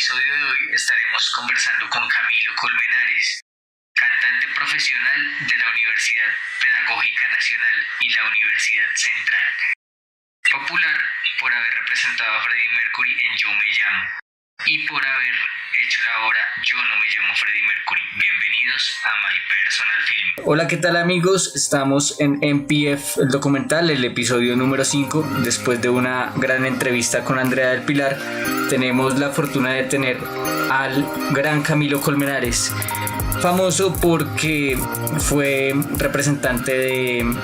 episodio de hoy estaremos conversando con Camilo Colmenares, cantante profesional de la Universidad Pedagógica Nacional y la Universidad Central, popular por haber representado a Freddie Mercury en Yo Me Llamo y por haber hecho la obra Yo No Me Llamo Freddie Mercury. Bienvenidos a My Personal Film. Hola, ¿qué tal amigos? Estamos en MPF, el documental, el episodio número 5. Después de una gran entrevista con Andrea del Pilar, tenemos la fortuna de tener al gran Camilo Colmenares, famoso porque fue representante de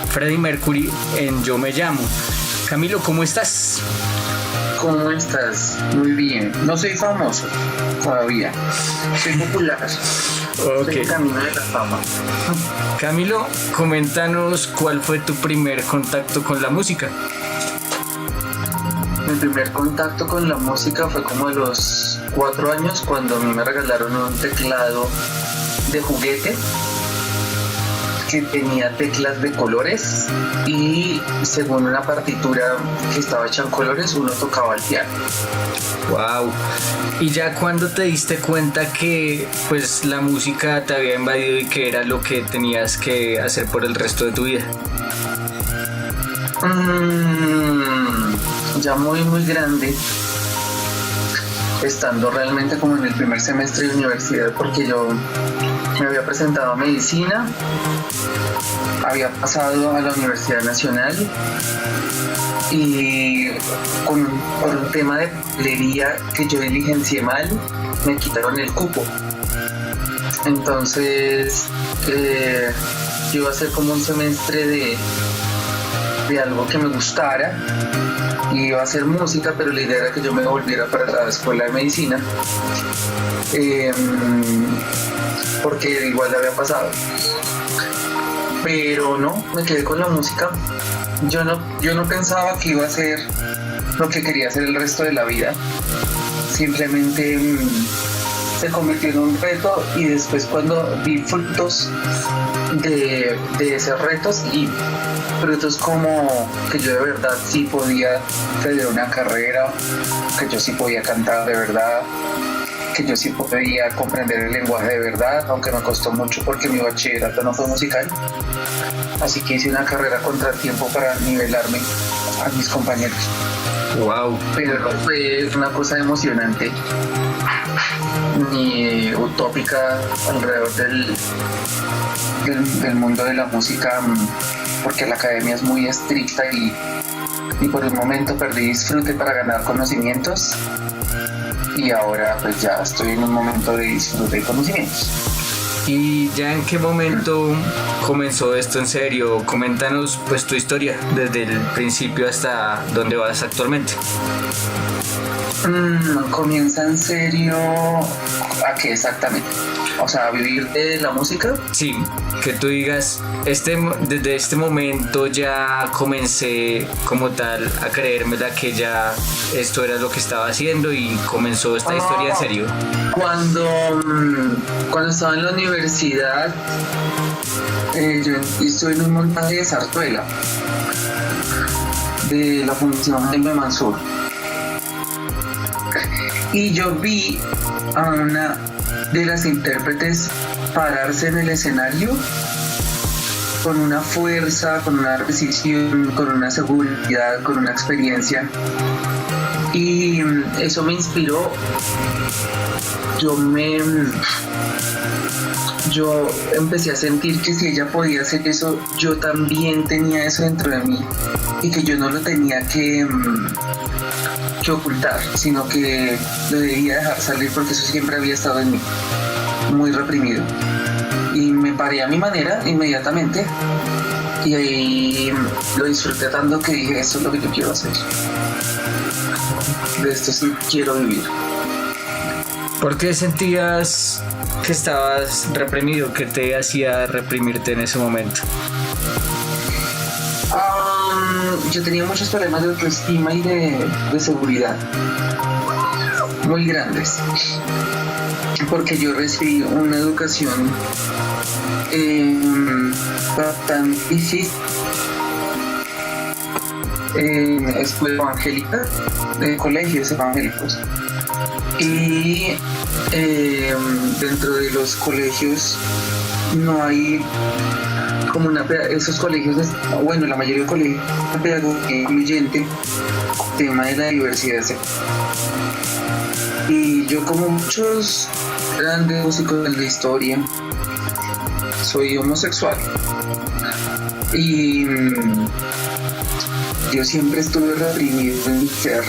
Freddie Mercury en Yo Me Llamo. Camilo, ¿cómo estás? ¿Cómo estás? Muy bien. No soy famoso todavía. Soy popular. Okay. Soy en camino de la fama. Camilo, coméntanos cuál fue tu primer contacto con la música. Mi primer contacto con la música fue como a los 4 años, cuando a mí me regalaron un teclado de juguete que tenía teclas de colores y según una partitura que estaba hecha en colores uno tocaba el piano. Wow. ¿Y ya cuando te diste cuenta que pues la música te había invadido y que era lo que tenías que hacer por el resto de tu vida? Ya muy grande, estando realmente como en el primer semestre de universidad, porque yo me había presentado a medicina, había pasado a la Universidad Nacional y por un tema de papelería que yo diligencié mal, me quitaron el cupo. Entonces yo iba a hacer como un semestre de algo que me gustara, y iba a hacer música, pero la idea era que yo me volviera para la escuela de medicina, porque igual le había pasado. Pero no, me quedé con la música. Yo no pensaba que iba a ser lo que quería hacer el resto de la vida. Simplemente se convirtió en un reto, y después cuando vi frutos de esos retos, y frutos como que yo de verdad sí podía tener una carrera, que yo sí podía cantar de verdad, que yo sí podía comprender el lenguaje de verdad, aunque me costó mucho porque mi bachillerato no fue musical, así que hice una carrera contratiempo para nivelarme a mis compañeros. Wow. Pero fue una cosa emocionante y utópica alrededor del mundo de la música, porque la academia es muy estricta y por un momento perdí disfrute para ganar conocimientos, y ahora pues ya estoy en un momento de disfrute y conocimientos. ¿Y ya en qué momento comenzó esto en serio? Coméntanos pues tu historia desde el principio hasta donde vas actualmente. ¿Comienza en serio a qué exactamente? O sea, ¿a vivir de la música? Sí, que tú digas, desde este momento ya comencé como tal a creérmela que ya esto era lo que estaba haciendo y comenzó esta historia en serio. Cuando estaba en la universidad, yo estuve en un montaje de zarzuela de la Fundación Jaime Mansur, y yo vi a una de las intérpretes pararse en el escenario con una fuerza, con una precisión, con una seguridad, con una experiencia, y eso me inspiró. Yo empecé a sentir que si ella podía hacer eso, yo también tenía eso dentro de mí, y que yo no lo tenía que ocultar, sino que lo debía dejar salir, porque eso siempre había estado en mí, muy reprimido. Y me paré a mi manera inmediatamente, y ahí lo disfruté tanto que dije, esto es lo que yo quiero hacer, de esto sí quiero vivir. ¿Por qué sentías que estabas reprimido? ¿Qué te hacía reprimirte en ese momento? Yo tenía muchos problemas de autoestima y de seguridad muy grandes, porque yo recibí una educación tan difícil en escuela evangélica, en colegios evangélicos. Y dentro de los colegios no hay como esos colegios, bueno, la mayoría de colegios, una pedagogía incluyente, tema de la diversidad sexual. Y yo, como muchos grandes músicos de la historia, soy homosexual. Y yo siempre estuve reprimido en mi ser,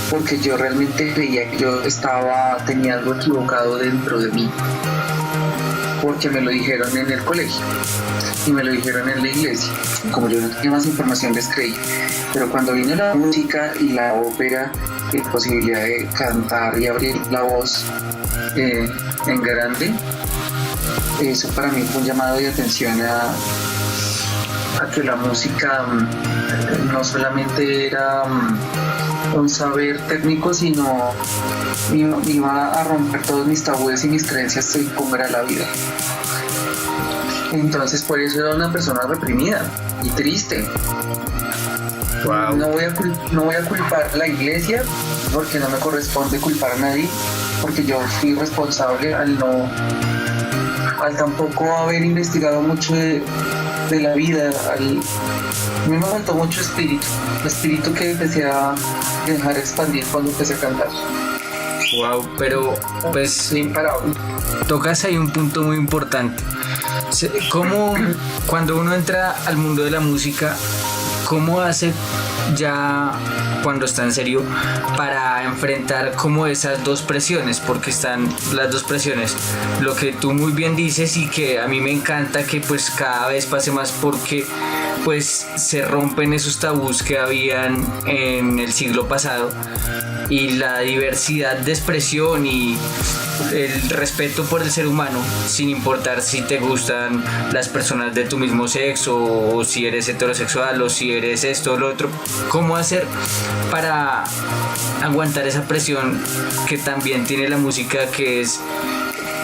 porque yo realmente creía que yo tenía algo equivocado dentro de mí, porque me lo dijeron en el colegio y me lo dijeron en la iglesia. Como yo no tenía más información, les creí. Pero cuando vino la música y la ópera, la posibilidad de cantar y abrir la voz en grande, eso para mí fue un llamado de atención a que la música no solamente era un saber técnico, sino iba a romper todos mis tabúes y mis creencias y cómo era la vida. Entonces, por eso era una persona reprimida y triste. Wow. No voy a culpar a la iglesia, porque no me corresponde culpar a nadie, porque yo fui responsable al tampoco haber investigado mucho de la vida. A mí me faltó mucho espíritu que empecé a dejar expandir cuando empecé a cantar. Wow, pero pues Imparable. tocas ahí un punto muy importante. ¿Cómo, cuando uno entra al mundo de la música, cómo hace ya cuando está en serio para enfrentar como esas dos presiones? Porque están las dos presiones, lo que tú muy bien dices y que a mí me encanta que pues cada vez pase más, porque pues se rompen esos tabús que habían en el siglo pasado, y la diversidad de expresión y el respeto por el ser humano, sin importar si te gustan las personas de tu mismo sexo, o si eres heterosexual, o si eres esto o lo otro. ¿Cómo hacer para aguantar esa presión que también tiene la música, que es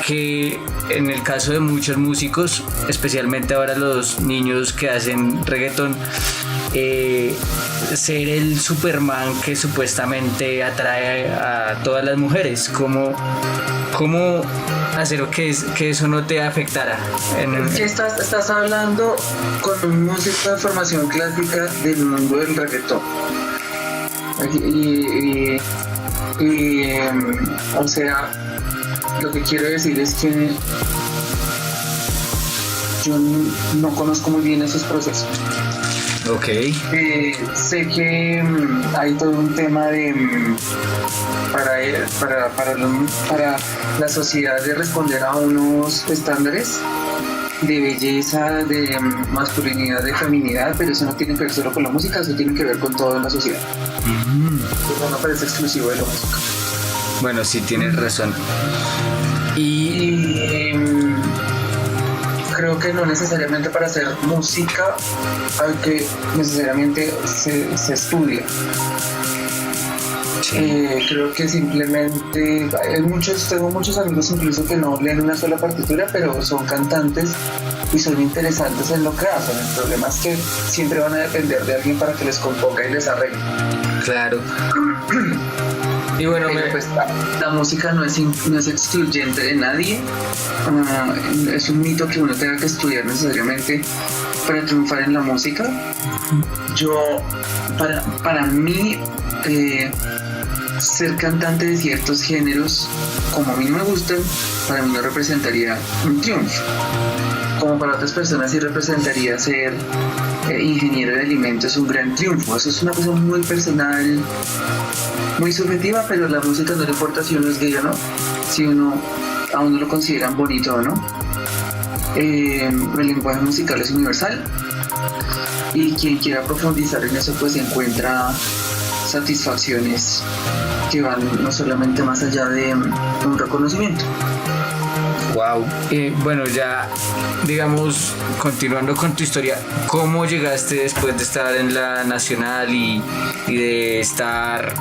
que en el caso de muchos músicos, especialmente ahora los niños que hacen reggaetón, ser el Superman que supuestamente atrae a todas las mujeres? ¿Cómo hacer que eso no te afectara? Estás hablando con un músico de formación clásica del mundo del reggaetón. O sea, lo que quiero decir es que yo no conozco muy bien esos procesos. Ok. Sé que hay todo un tema de para la sociedad, de responder a unos estándares de belleza, de masculinidad, de feminidad, pero eso no tiene que ver solo con la música, eso tiene que ver con toda la sociedad. Eso no parece exclusivo de la música. Bueno, sí, tienes razón. Y creo que no necesariamente para hacer música hay que necesariamente se estudia. Creo que simplemente tengo muchos amigos incluso que no leen una sola partitura, pero son cantantes y son interesantes en lo que hacen. El problema es que siempre van a depender de alguien para que les componga y les arregle. Claro. Y bueno, pues, la música no es excluyente de nadie. Es un mito que uno tenga que estudiar necesariamente para triunfar en la música. Para mí, ser cantante de ciertos géneros, como a mí no me gustan, para mí no representaría un triunfo. Como para otras personas sí representaría ser ingeniero de alimentos un gran triunfo. Eso es una cosa muy personal, muy subjetiva, pero a la música no le importa si uno es gay o no, si a uno lo consideran bonito o no. El lenguaje musical es universal, y quien quiera profundizar en eso pues encuentra satisfacciones que van no solamente más allá de un reconocimiento. Wow. Bueno, ya digamos, continuando con tu historia, ¿cómo llegaste después de estar en la Nacional y de estar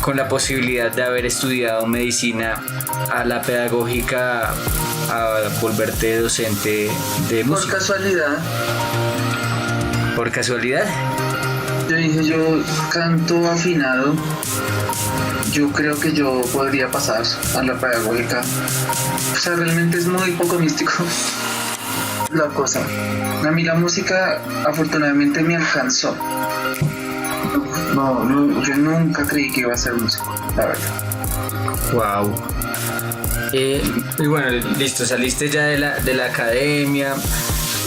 con la posibilidad de haber estudiado medicina a la pedagógica, a volverte docente de música? Por casualidad. ¿Por casualidad? yo dije, yo canto afinado, yo creo que yo podría pasar a la pedagógica. O sea, realmente es muy poco místico la cosa. A mí la música afortunadamente me alcanzó. No, yo nunca creí que iba a ser músico, la verdad. Wow. Y bueno, listo, saliste ya de la academia.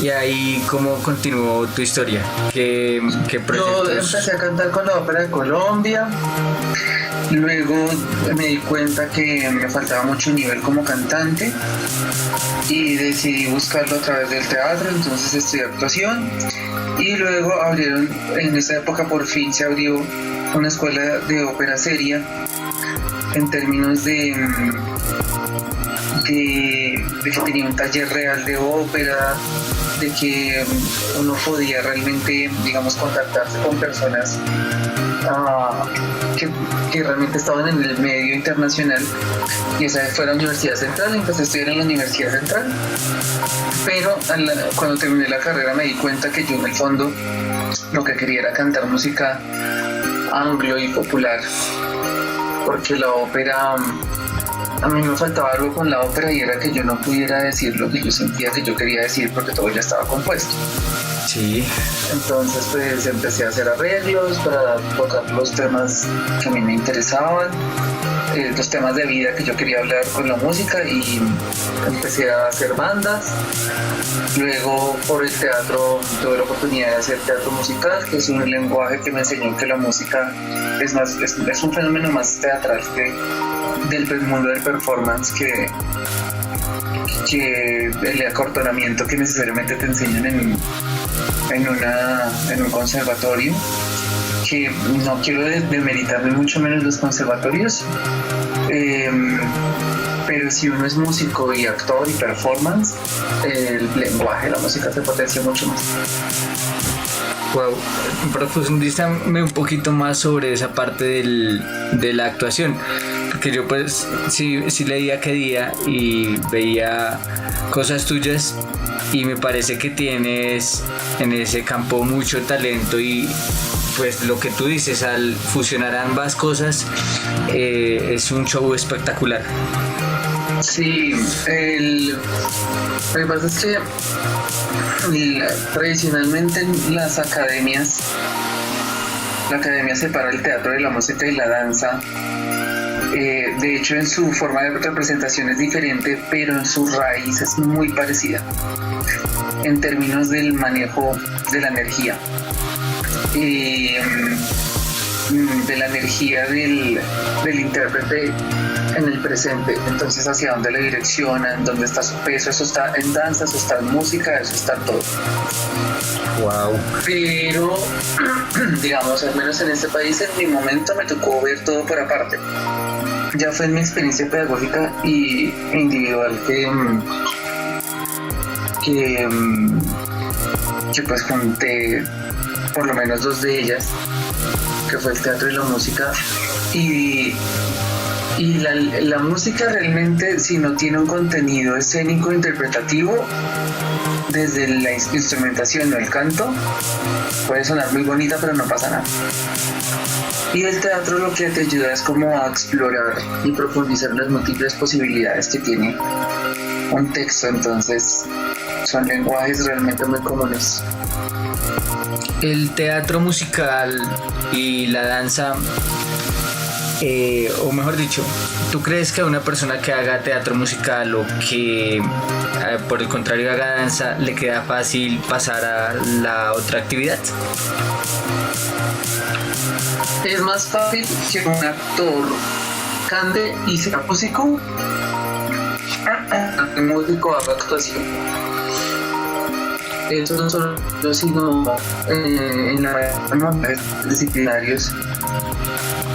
Y ahí, ¿cómo continuó tu historia? ¿Qué proyectos? Yo empecé a cantar con la Ópera de Colombia. Luego me di cuenta que me faltaba mucho nivel como cantante y decidí buscarlo a través del teatro, entonces estudié actuación y luego abrieron, en esa época por fin se abrió una escuela de ópera seria en términos de que tenía un taller real de ópera, de que uno podía realmente, digamos, contactarse con personas que realmente estaban en el medio internacional, y esa fue la Universidad Central. Empecé a estudiar en la Universidad Central, pero cuando terminé la carrera me di cuenta que yo en el fondo lo que quería era cantar música anglo y popular, porque la ópera, a mí me faltaba algo con la ópera y era que yo no pudiera decir lo que yo sentía que yo quería decir porque todo ya estaba compuesto. Sí. Entonces pues empecé a hacer arreglos para tocar los temas que a mí me interesaban, los temas de vida que yo quería hablar con la música, y empecé a hacer bandas. Luego por el teatro tuve la oportunidad de hacer teatro musical, que es un lenguaje que me enseñó que la música es un fenómeno más teatral del mundo del performance que el acortonamiento que necesariamente te enseñan en un conservatorio, que no quiero demeritar ni mucho menos los conservatorios, pero si uno es músico y actor y performance, el lenguaje, la música se potencia mucho más. Wow, profundízame un poquito más sobre esa parte de la actuación, porque yo pues sí leía qué día y veía cosas tuyas y me parece que tienes en ese campo mucho talento, y pues lo que tú dices, al fusionar ambas cosas es un show espectacular. Sí, lo que pasa es que tradicionalmente en las academias, la academia separa el teatro de la música y la danza. De hecho, en su forma de representación es diferente, pero en su raíz es muy parecida en términos del manejo de la energía. De la energía del intérprete en el presente. Entonces, hacia dónde le direccionan, dónde está su peso, eso está en danza, eso está en música, eso está en todo. Wow. Pero, digamos, al menos en este país, en mi momento me tocó ver todo por aparte. Ya fue en mi experiencia pedagógica y individual que pues junté por lo menos dos de ellas, que fue el teatro y la música, y la música realmente, si no tiene un contenido escénico interpretativo, desde la instrumentación o el canto, puede sonar muy bonita pero no pasa nada. Y el teatro lo que te ayuda es como a explorar y profundizar las múltiples posibilidades que tiene un texto, entonces son lenguajes realmente muy comunes. El teatro musical y la danza, o mejor dicho, ¿tú crees que a una persona que haga teatro musical o que por el contrario haga danza le queda fácil pasar a la otra actividad? Es más fácil que un actor cante y sea músico, que un músico haga actuación. Eso no solo, sino en los disciplinarios.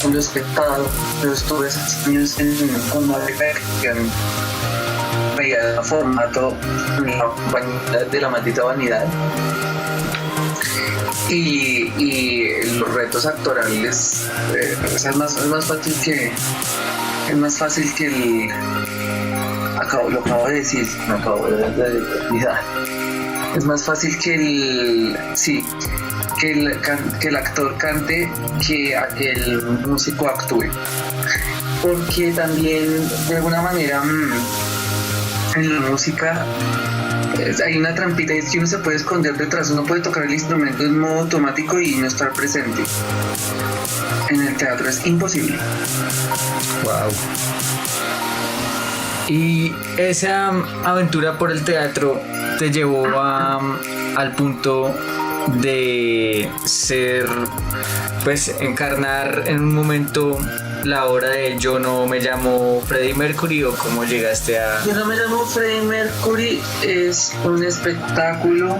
En los espectado, yo estuve 6 años con una dirección, veía el formato en la compañía de La Maldita Vanidad, y los retos actorales, es más fácil que lo acabo de decir, me acabo de olvidar. Es más fácil que que el actor cante que el músico actúe. Porque también, de alguna manera, en la música hay una trampita, y es que uno se puede esconder detrás, uno puede tocar el instrumento en modo automático y no estar presente. En el teatro es imposible. Wow. Y esa aventura por el teatro te llevó al punto de ser, pues, encarnar en un momento la obra de Yo no me llamo Freddie Mercury, o cómo llegaste a... Yo no me llamo Freddie Mercury es un espectáculo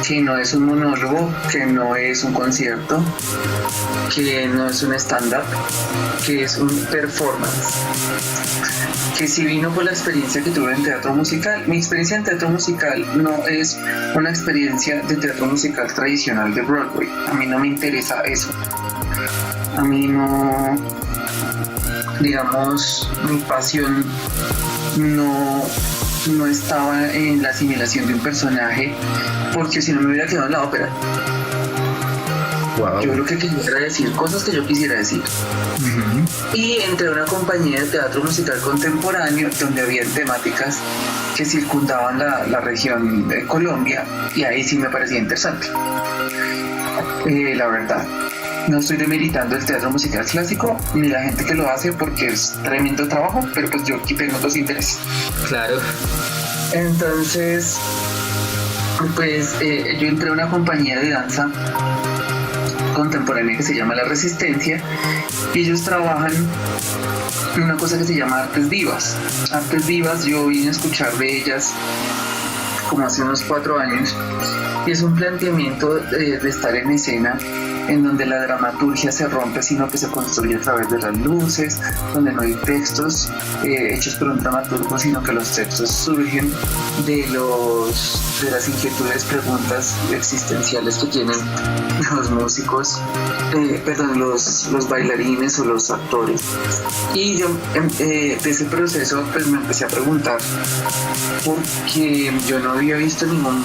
que no es un monólogo, que no es un concierto, que no es un stand-up, que es un performance. Que si vino por la experiencia que tuve en teatro musical. Mi experiencia en teatro musical no es una experiencia de teatro musical tradicional de Broadway. A mí no me interesa eso. A mí no, digamos, mi pasión no estaba en la asimilación de un personaje, porque si no me hubiera quedado en la ópera. Wow. Yo lo que quisiera decir, cosas que yo quisiera decir. Uh-huh. Y entré a una compañía de teatro musical contemporáneo donde había temáticas que circundaban la región de Colombia, y ahí sí me parecía interesante. La verdad, no estoy demeritando el teatro musical clásico ni la gente que lo hace, porque es tremendo trabajo, pero pues yo aquí tengo otros intereses. Claro. Entonces, pues yo entré a una compañía de danza contemporánea que se llama La Resistencia, y ellos trabajan en una cosa que se llama Artes Vivas. Artes Vivas, yo vine a escuchar de ellas como hace unos 4 años, y es un planteamiento de estar en escena en donde la dramaturgia se rompe, sino que se construye a través de las luces, donde no hay textos hechos por un dramaturgo, sino que los textos surgen de las inquietudes, preguntas existenciales que tienen los músicos, los bailarines o los actores. Y yo de ese proceso pues me empecé a preguntar, porque yo no había visto ningún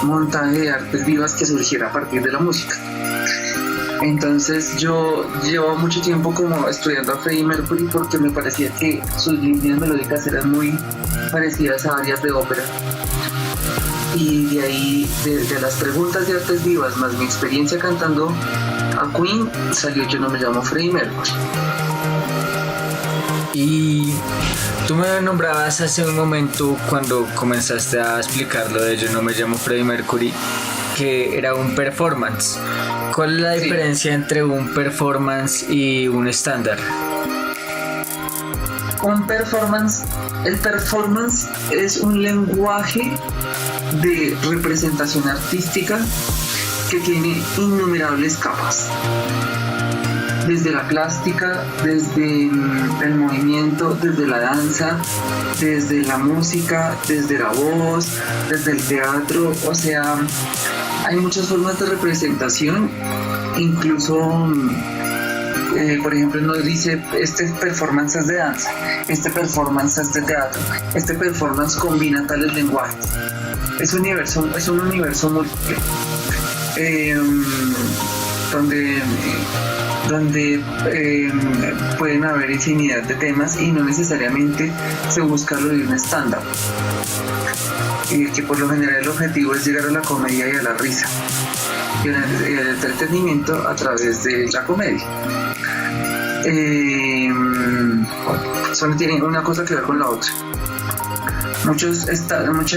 montaje de artes vivas que surgiera a partir de la música. Entonces yo llevaba mucho tiempo como estudiando a Freddie Mercury, porque me parecía que sus líneas melódicas eran muy parecidas a áreas de ópera. Y de ahí, de las preguntas de artes vivas más mi experiencia cantando a Queen, salió Yo no me llamo Freddie Mercury. Y tú me nombrabas hace un momento, cuando comenzaste a explicar lo de Yo no me llamo Freddie Mercury, que era un performance. ¿Cuál es la diferencia entre un performance y un estándar? El performance es un lenguaje de representación artística que tiene innumerables capas. Desde la plástica, desde el movimiento, desde la danza, desde la música, desde la voz, desde el teatro, o sea, hay muchas formas de representación. Incluso, por ejemplo, nos dice, este performance es de danza, este performance es de teatro, este performance combina tales lenguajes. Es un universo múltiple, donde pueden haber infinidad de temas, y no necesariamente se busca lo de un estándar, que por lo general el objetivo es llegar a la comedia y a la risa y al entretenimiento a través de la comedia. Eso no tiene una cosa que ver con la otra. Mucha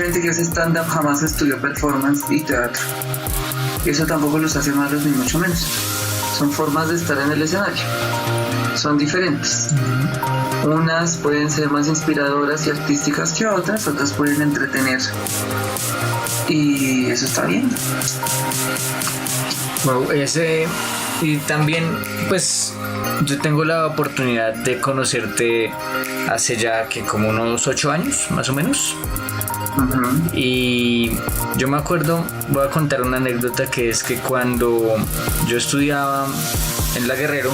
gente que hace stand-up jamás estudió performance y teatro. Eso tampoco los hace malos, ni mucho menos. Son formas de estar en el escenario. Son diferentes. Unas pueden ser más inspiradoras y artísticas que otras pueden entretener. Y eso está bien. Wow, y también, pues, yo tengo la oportunidad de conocerte hace ya que como unos 8 años, más o menos. Uh-huh. Y yo me acuerdo, voy a contar una anécdota, que es que cuando yo estudiaba en La Guerrero,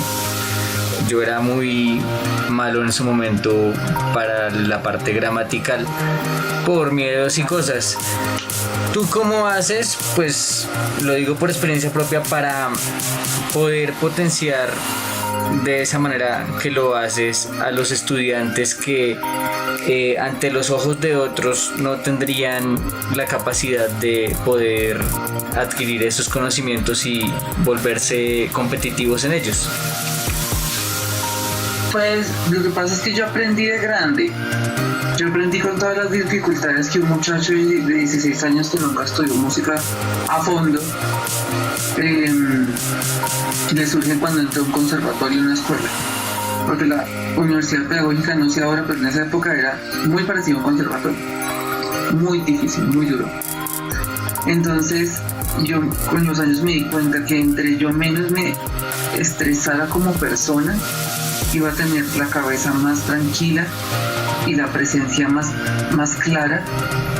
yo era muy malo en su momento para la parte gramatical por miedos y cosas. ¿Tú cómo haces? Pues lo digo por experiencia propia, para poder potenciar de esa manera que lo haces a los estudiantes que ante los ojos de otros no tendrían la capacidad de poder adquirir esos conocimientos y volverse competitivos en ellos? Pues lo que pasa es que yo aprendí de grande. Yo aprendí con todas las dificultades que un muchacho de 16 años que nunca estudió música a fondo le surgen cuando entra a un conservatorio en una escuela. Porque la universidad pedagógica, no sé ahora, pero en esa época era muy parecido a un conservatorio. Muy difícil, muy duro. Entonces yo con los años me di cuenta que entre yo menos me estresara como persona, iba a tener la cabeza más tranquila y la presencia más clara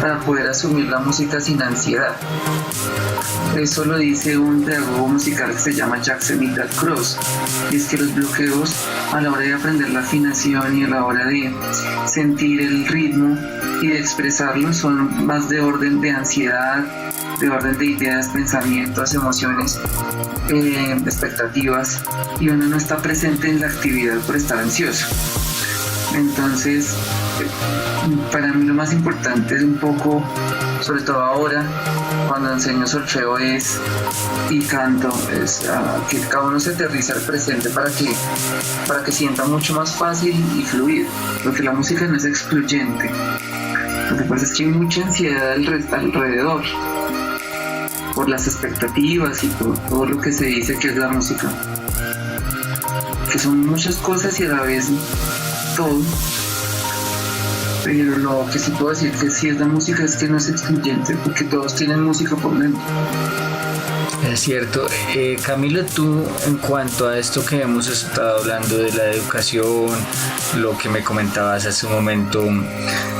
para poder asumir la música sin ansiedad. Eso lo dice un pedagogo musical que se llama Jackson Michael Cross, y es que los bloqueos a la hora de aprender la afinación y a la hora de sentir el ritmo y de expresarlo son más de orden de ansiedad, de orden de ideas, pensamientos, emociones, expectativas, y uno no está presente en la actividad por estar ansioso. Entonces, para mí lo más importante es un poco, sobre todo ahora, cuando enseño solfeo y canto, es que cada uno se aterriza al presente para que sienta mucho más fácil y fluido, porque la música no es excluyente. Lo que pasa es que hay mucha ansiedad alrededor, por las expectativas y por todo lo que se dice que es la música, que son muchas cosas y a la vez todo. Pero lo que sí puedo decir que sí es la música es que no es excluyente, porque todos tienen música por dentro. Es cierto. Camilo, tú, en cuanto a esto que hemos estado hablando de la educación, lo que me comentabas hace un momento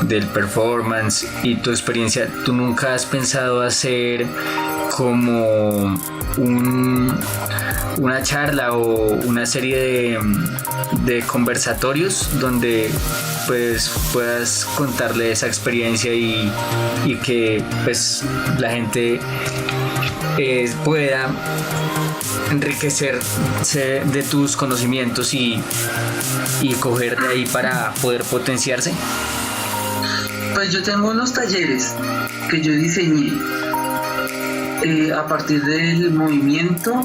del performance y tu experiencia, ¿tú nunca has pensado hacer como una charla o una serie de conversatorios donde pues puedas contarle esa experiencia y que pues la gente pueda enriquecerse de tus conocimientos y coger de ahí para poder potenciarse? Pues yo tengo unos talleres que yo diseñé a partir del movimiento,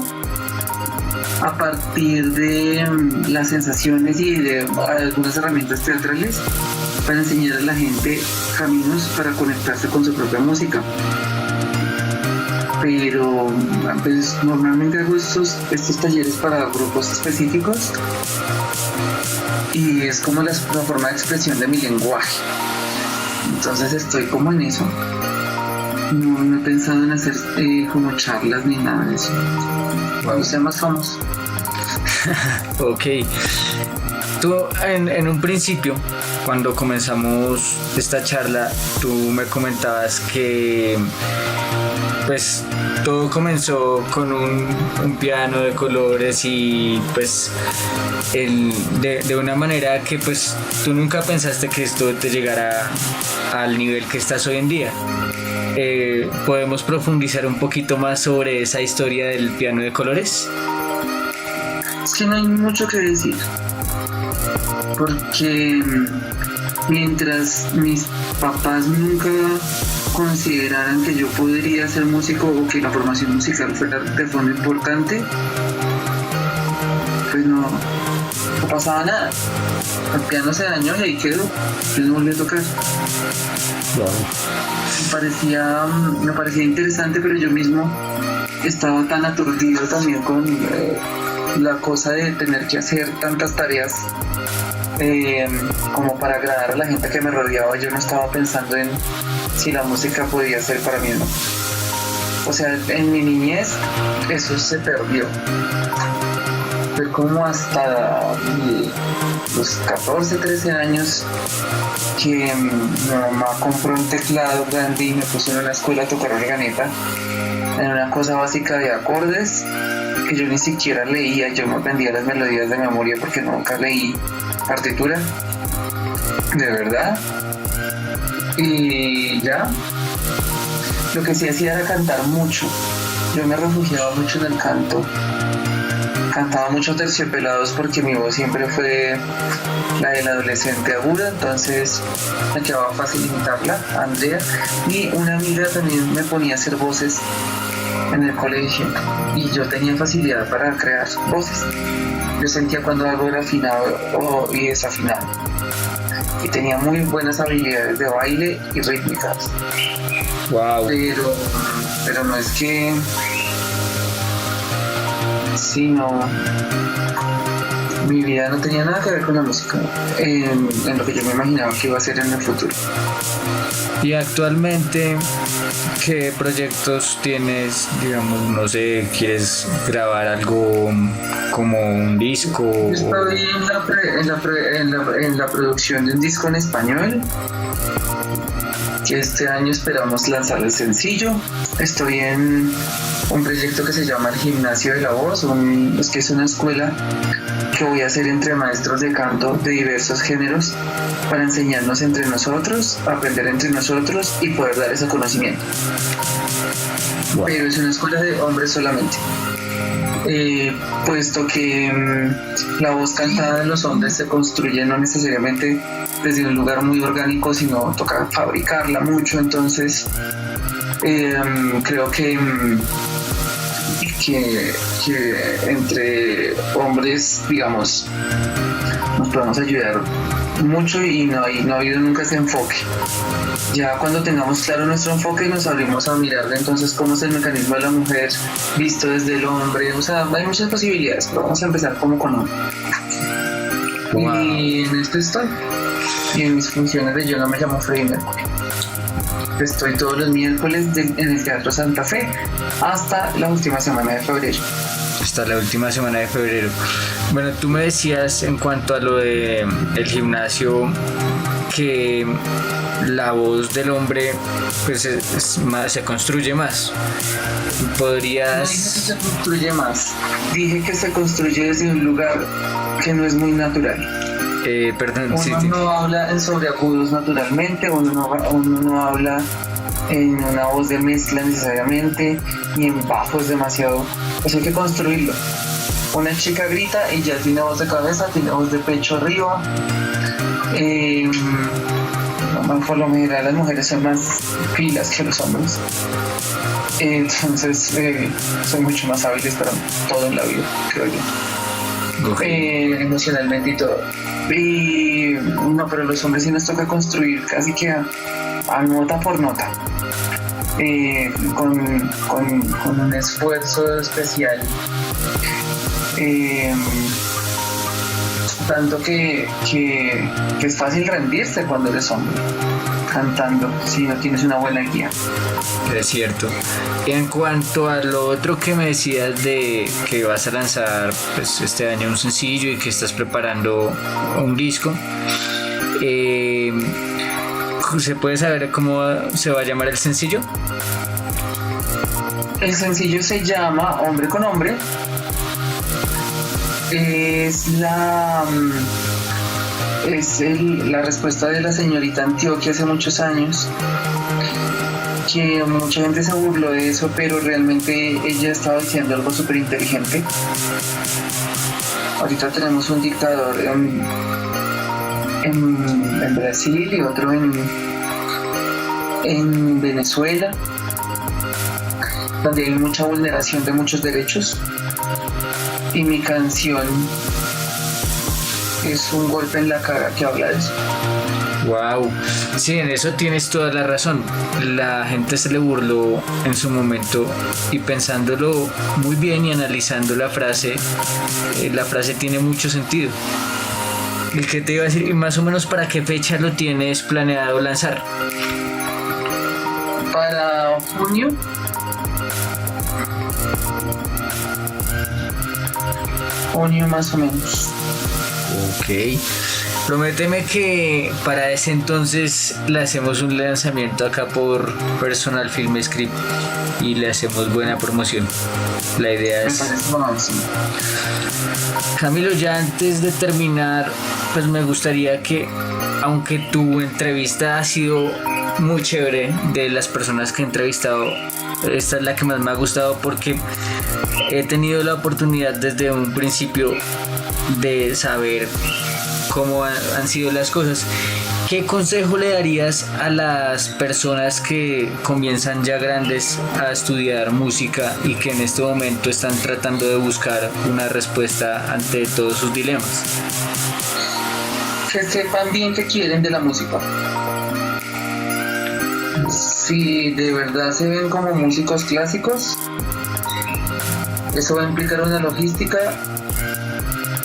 a partir de las sensaciones y de algunas herramientas teatrales, para enseñar a la gente caminos para conectarse con su propia música. Pero pues, normalmente hago estos talleres para grupos específicos y es como la forma de expresión de mi lenguaje. Entonces estoy como en eso. No he pensado en hacer como charlas ni nada de eso. Cuando sea más famoso. Ok. Tú en un principio, cuando comenzamos esta charla, tú me comentabas que pues todo comenzó con un piano de colores y pues de una manera que pues tú nunca pensaste que esto te llegara al nivel que estás hoy en día. ¿Podemos profundizar un poquito más sobre esa historia del piano de colores? Es que no hay mucho que decir, porque mientras mis papás nunca consideraran que yo podría ser músico o que la formación musical fuera de fondo importante, pues no pasaba nada. El piano se dañó y ahí quedó, yo no volví a tocar. Wow. Me parecía interesante, pero yo mismo estaba tan aturdido también con la cosa de tener que hacer tantas tareas como para agradar a la gente que me rodeaba. Yo no estaba pensando en si la música podía ser para mí o no. O sea, en mi niñez eso se perdió. Fue como hasta los 14, 13 años que mi mamá compró un teclado grande y me puso en una escuela a tocar organeta, en una cosa básica de acordes, porque yo ni siquiera leía, yo me aprendía las melodías de memoria porque nunca leí partitura, de verdad. Y ya, lo que sí hacía era cantar mucho. Yo me refugiaba mucho en el canto. Cantaba mucho terciopelados porque mi voz siempre fue la del adolescente aguda, entonces me quedaba fácil imitarla, Andrea. Y una amiga también me ponía a hacer voces en el colegio y yo tenía facilidad para crear voces. Yo sentía cuando algo era afinado y desafinado. Y tenía muy buenas habilidades de baile y rítmicas. Wow. Pero no es que... Sí, no. Mi vida no tenía nada que ver con la música en lo que yo me imaginaba que iba a ser en el futuro. Y actualmente, ¿qué proyectos tienes? Digamos, no sé, ¿quieres grabar algo como un disco? Estoy en la producción de un disco en español, que este año esperamos lanzar el sencillo. Estoy en un proyecto que se llama El Gimnasio de la Voz, que es una escuela que voy a hacer entre maestros de canto de diversos géneros para enseñarnos entre nosotros, aprender entre nosotros y poder dar ese conocimiento. Wow. Pero es una escuela de hombres solamente. Puesto que la voz cantada de los hombres se construye no necesariamente desde un lugar muy orgánico, sino toca fabricarla mucho, entonces creo que entre hombres, digamos, nos podemos ayudar mucho y no ha habido nunca ese enfoque. Ya cuando tengamos claro nuestro enfoque nos abrimos a mirar entonces cómo es el mecanismo de la mujer visto desde el hombre, o sea, hay muchas posibilidades, pero vamos a empezar como con uno. Wow. Y en esto estoy, y en mis funciones de Yo no me llamo Freddie Mercury. Estoy todos los miércoles en el Teatro Santa Fe hasta la última semana de febrero. Hasta la última semana de febrero. Bueno, tú me decías en cuanto a lo de el gimnasio que la voz del hombre pues se construye más. ¿Podrías...? No dije que se construye más. Dije que se construye desde un lugar que no es muy natural. Perdón, uno no habla en sobreagudos naturalmente, uno no habla en una voz de mezcla necesariamente, ni en bajos demasiado. Eso hay que construirlo. Una chica grita y ya tiene voz de cabeza, tiene voz de pecho arriba. Por lo general las mujeres son más pilas que los hombres. Entonces son mucho más hábiles para todo en la vida, creo yo. Okay. Emocionalmente y todo. Y no, pero los hombres sí nos toca construir casi que a nota por nota, con un esfuerzo especial, tanto que es fácil rendirse cuando eres hombre cantando si no tienes una buena guía. Es cierto. En cuanto a lo otro que me decías de que vas a lanzar pues, este año un sencillo y que estás preparando un disco, ¿se puede saber cómo se va a llamar el sencillo? El sencillo se llama Hombre con Hombre. Es la respuesta de la señorita Antioquia hace muchos años, que mucha gente se burló de eso, pero realmente ella estaba diciendo algo súper inteligente. Ahorita tenemos un dictador en Brasil y otro en Venezuela, donde hay mucha vulneración de muchos derechos, y mi canción es un golpe en la cara que habla de eso. Wow, sí, en eso tienes toda la razón. La gente se le burló en su momento y pensándolo muy bien y analizando la frase tiene mucho sentido. ¿Y qué te iba a decir? ¿Y más o menos para qué fecha lo tienes planeado lanzar? Para junio. Junio más o menos. Ok. Prométeme que para ese entonces le hacemos un lanzamiento acá por Personal Film Script y le hacemos buena promoción. La idea Me es... parece lo máximo. Camilo, ya antes de terminar, pues me gustaría que, aunque tu entrevista ha sido muy chévere, de las personas que he entrevistado, esta es la que más me ha gustado porque he tenido la oportunidad desde un principio de saber cómo han sido las cosas. ¿Qué consejo le darías a las personas que comienzan ya grandes a estudiar música y que en este momento están tratando de buscar una respuesta ante todos sus dilemas? Que sepan bien qué quieren de la música. Si de verdad se ven como músicos clásicos, eso va a implicar una logística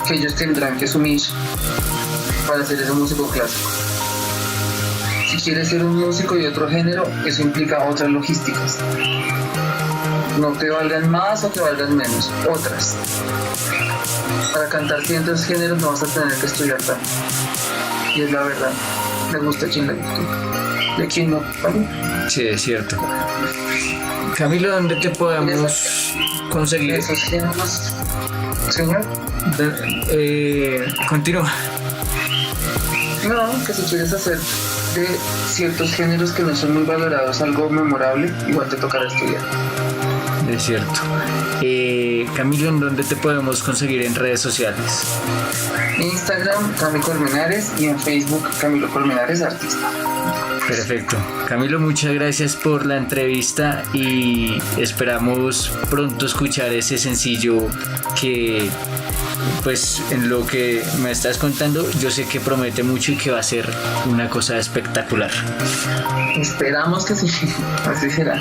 que ellos tendrán que asumir para ser ese músico clásico. Si quieres ser un músico de otro género, eso implica otras logísticas. No te valgan más o te valgan menos, otras. Para cantar ciertos géneros no vas a tener que estudiar tanto. Y es la verdad, le gusta a quien le gusta. Y a quien no, ¿vale? Sí, es cierto. Camilo, ¿dónde te podemos conseguir? Esos géneros, señor. Continúa. No, que si quieres hacer de ciertos géneros que no son muy valorados algo memorable, igual te tocará estudiar. Es cierto. Camilo, ¿en dónde te podemos conseguir en redes sociales? En Instagram, Camilo Colmenares, y en Facebook, Camilo Colmenares Artista. Perfecto. Camilo, muchas gracias por la entrevista y esperamos pronto escuchar ese sencillo que, pues, en lo que me estás contando, yo sé que promete mucho y que va a ser una cosa espectacular. Esperamos que sí, así será.